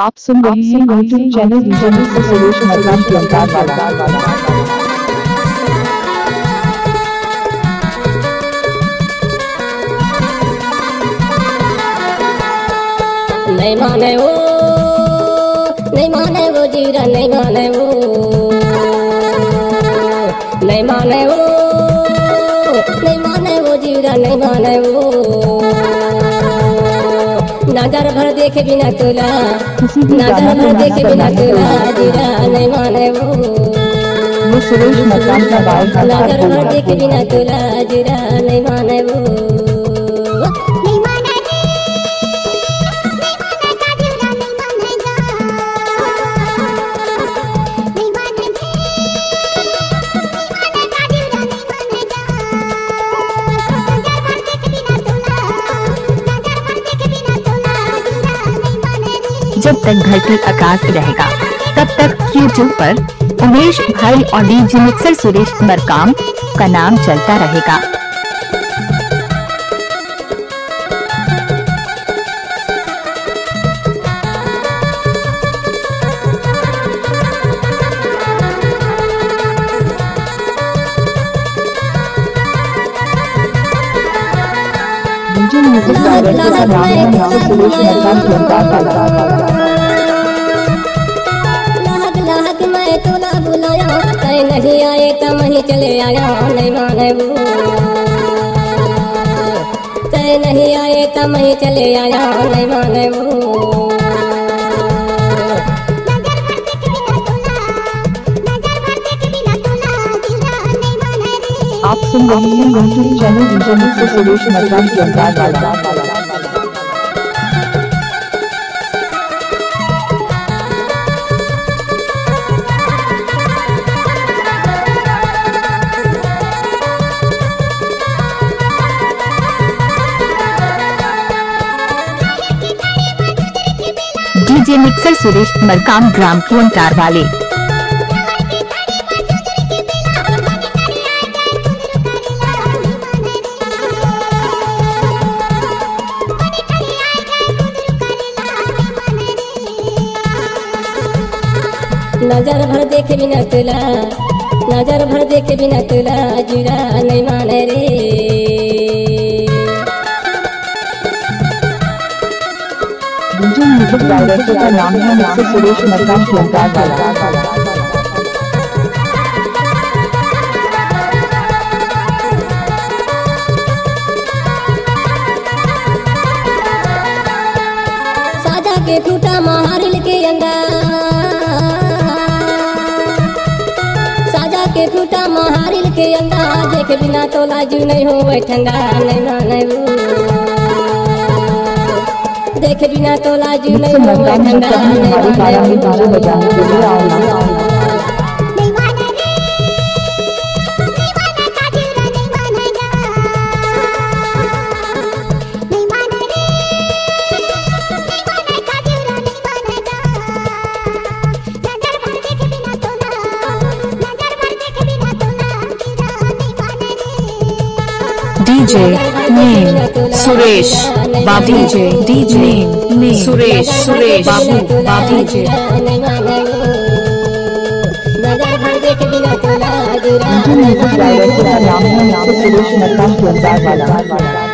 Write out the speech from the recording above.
आप सुन रहे हैं यूट्यूब चैनल रीजनल से सुरेश मरकाम की अंदाज वाला। नहीं माने वो, नहीं माने वो जीरा, नहीं माने वो, नहीं माने वो, नहीं माने वो जीरा, नहीं माने वो। नजर भर देखे बिना तुला, नजर भर देखे बिना तुला जीरा, नहीं माने वो। सुरेश मरकाम का गायक नजर भर देखे बिना तुला जीरा, नहीं माने वो। जब तक धरती आकाश रहेगा तब तक यूट्यूब पर उमेश भाई और डीजे मिक्सर सुरेश मरकाम का नाम चलता रहेगा। म्यूजिक डायरेक्टर का नाम है सुरेश मरकाम की अंदाज वाला। लाहक मैं तोला बुलाया, कहीं नहीं आए तो वहीं चले आया, नहीं माने वो। कहीं नहीं आए तो वहीं चले आया, नहीं माने वो। आप सुन रहे हैं यूट्यूब चैनल रीजनल से सुरेश मरकाम की अंदाज वाला। डीजे मिक्सर सुरेश मरकाम ग्राम कुंटार वाले। नजर भर देखे बिना तुला, नजर भर देखे बिना तुला जीरा, नहीं माने रे। म्यूजिक डायरेक्टर का नाम है सुरेश मरकाम की अंदाज वाला। साजा के टूटा महारिल के अंदर, साजा के टूटा महारिल के अंदर, देखे बिना तो लाजू नहीं हो ठंडा, नहीं माने वो। देखे बिना तो लाजू नहीं हो ठंडा, नहीं माने वो। DJ name Suresh Babu, DJ name Suresh Babu DJ music director का नाम है सुरेश मरकाम की अंदाज वाला।